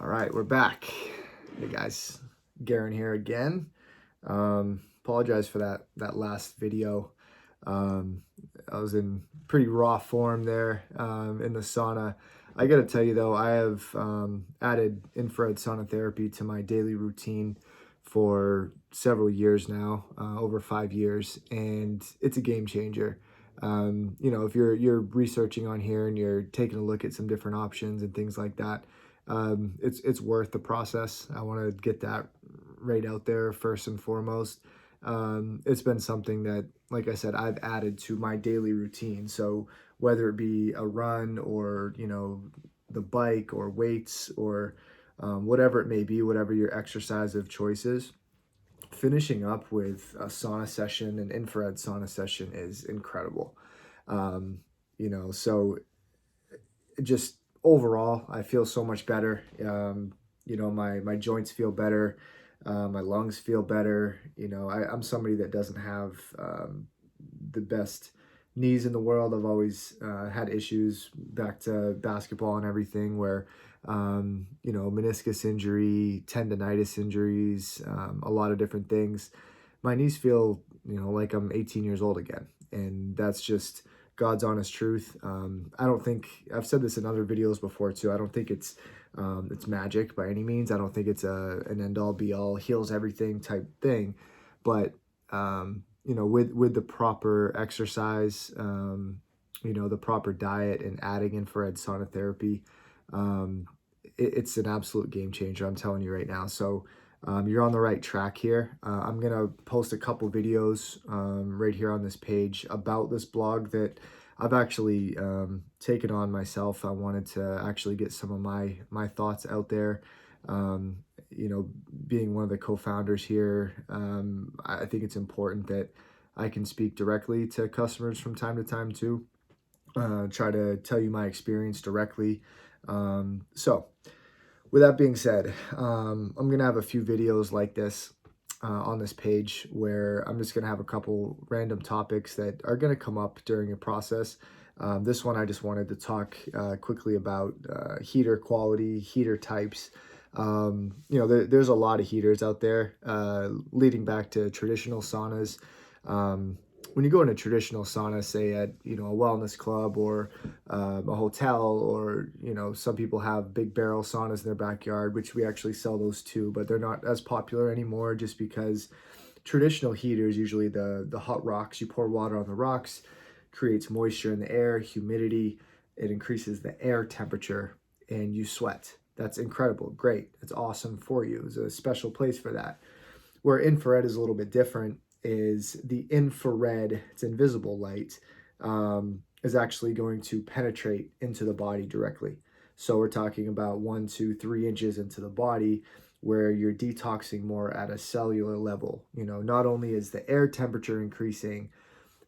All right, we're back. Hey guys, Garen here again. Apologize for that last video. Um, I was in pretty raw form there in the sauna. I gotta tell you though, I have added infrared sauna therapy to my daily routine for several years now, over 5 years, and it's a game changer. If you're researching on here and you're taking a look at some different options and things like that, it's worth the process. I want to get that right out there first and foremost. It's been something that, like I said, I've added to my daily routine. So whether it be a run or the bike or weights or whatever it may be, whatever your exercise of choice is, finishing up with a sauna session, an infrared sauna session, is incredible. So just overall, I feel so much better. My joints feel better. My lungs feel better. I'm somebody that doesn't have the best knees in the world. I've always had issues back to basketball and everything where, meniscus injury, tendonitis injuries, a lot of different things. My knees feel, like I'm 18 years old again. And that's just God's honest truth. I don't think, I've said this in other videos before too, I don't think it's magic by any means. I don't think it's an end all be all, heals everything type thing. But with the proper exercise, the proper diet and adding infrared sauna therapy, it's an absolute game changer. I'm telling you right now. So you're on the right track here. I'm going to post a couple videos right here on this page about this blog that I've actually taken on myself. I wanted to actually get some of my thoughts out there. Being one of the co-founders here, I think it's important that I can speak directly to customers from time to time too. Try to tell you my experience directly. So with that being said, I'm going to have a few videos like this on this page where I'm just going to have a couple random topics that are going to come up during a process. This one I just wanted to talk quickly about heater quality, heater types. There's a lot of heaters out there leading back to traditional saunas. When you go in a traditional sauna, say at a wellness club or a hotel, or some people have big barrel saunas in their backyard, which we actually sell those too, but they're not as popular anymore just because traditional heaters, usually the hot rocks, you pour water on the rocks, creates moisture in the air, humidity, it increases the air temperature, and you sweat. That's incredible, great, it's awesome for you. It's a special place for that. Where infrared is a little bit different is the infrared, it's invisible light, is actually going to penetrate into the body directly. So we're talking about 1, 2, 3 inches into the body where you're detoxing more at a cellular level. Not only is the air temperature increasing,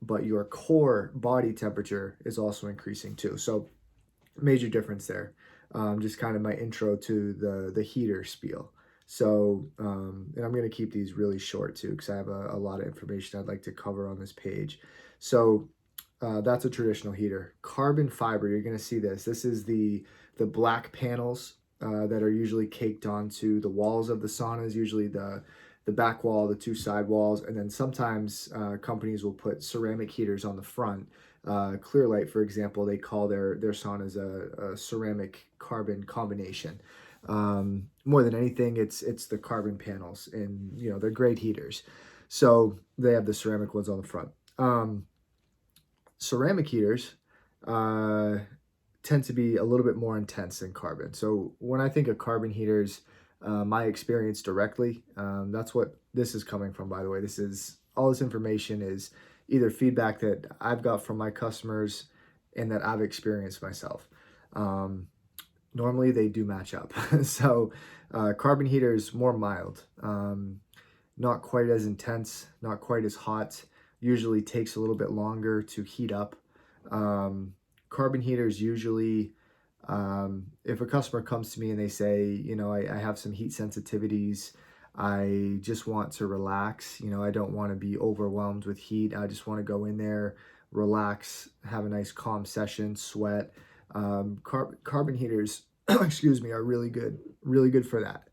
but your core body temperature is also increasing too. So major difference there. Just kind of my intro to the heater spiel. So, and I'm going to keep these really short too, because I have a lot of information I'd like to cover on this page. So that's a traditional heater. Carbon fiber, you're going to see this. This is the black panels that are usually caked onto the walls of the saunas, usually the back wall, the 2 side walls, and then sometimes companies will put ceramic heaters on the front. Clearlight, for example, they call their saunas a ceramic carbon combination. More than anything, it's the carbon panels, and they're great heaters. So they have the ceramic ones on the front. Ceramic heaters tend to be a little bit more intense than carbon. So when I think of carbon heaters, my experience directly, that's what this is coming from, by the way. All this information is either feedback that I've got from my customers and that I've experienced myself. Normally they do match up. So carbon heater is more mild, not quite as intense, not quite as hot, usually takes a little bit longer to heat up. Carbon heaters usually, if a customer comes to me and they say, I have some heat sensitivities, I just want to relax, I don't want to be overwhelmed with heat, I just want to go in there, relax, have a nice calm session, sweat. Carbon heaters, excuse me, are really good really good for that.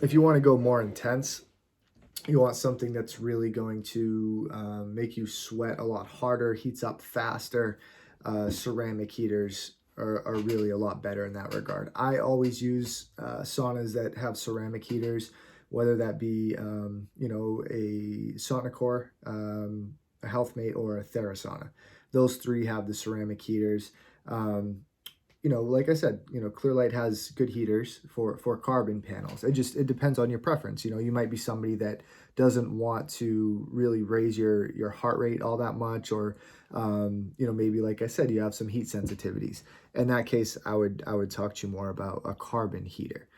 If you want to go more intense, you want something that's really going to make you sweat a lot harder, heats up faster. Ceramic heaters are really a lot better in that regard. I always use saunas that have ceramic heaters, whether that be a sauna core, a health mate, or a TheraSauna. Those three have the ceramic heaters. Um, like I said, Clearlight has good heaters for carbon panels. It depends on your preference. You might be somebody that doesn't want to really raise your heart rate all that much, or maybe like I said, you have some heat sensitivities. In that case, I would talk to you more about a carbon heater.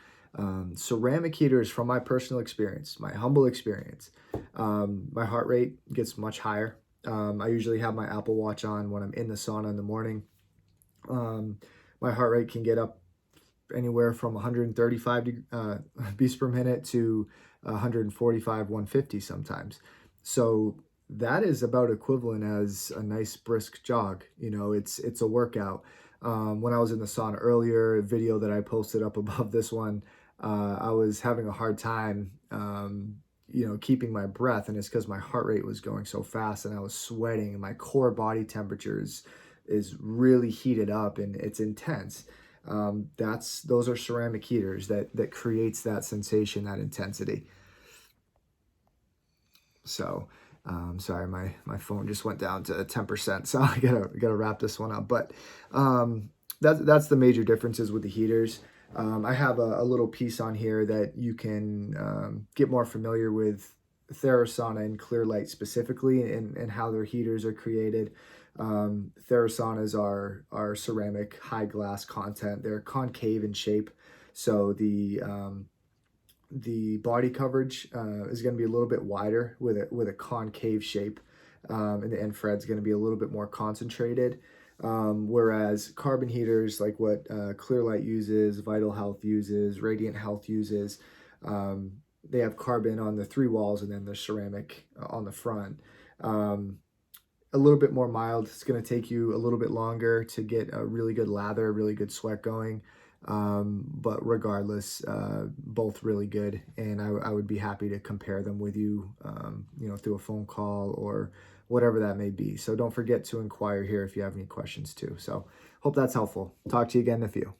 Ceramic heaters, from my personal experience, my humble experience, my heart rate gets much higher. I usually have my Apple Watch on when I'm in the sauna in the morning. Um, my heart rate can get up anywhere from 135 beats per minute to 145, 150 sometimes. So that is about equivalent as a nice brisk jog. It's a workout. When I was in the sauna earlier, a video that I posted up above this one, I was having a hard time, keeping my breath, and it's because my heart rate was going so fast and I was sweating, and my core body temperature is really heated up and it's intense. Those are ceramic heaters that creates that sensation, that intensity. So sorry, my phone just went down to 10%, so I gotta wrap this one up. But that's the major differences with the heaters. I have a little piece on here that you can get more familiar with TheraSauna and Clearlight specifically, and how their heaters are created. TheraSaunas are ceramic high glass content. They're concave in shape, so the body coverage is going to be a little bit wider with a concave shape, and the infrared is going to be a little bit more concentrated. Whereas carbon heaters, like what Clearlight uses, Vital Health uses, Radiant Health uses, they have carbon on the three walls and then the ceramic on the front. A little bit more mild. It's going to take you a little bit longer to get a really good lather, a really good sweat going. But regardless, both really good. And I would be happy to compare them with you, through a phone call or whatever that may be. So don't forget to inquire here if you have any questions too. So hope that's helpful. Talk to you again in a few.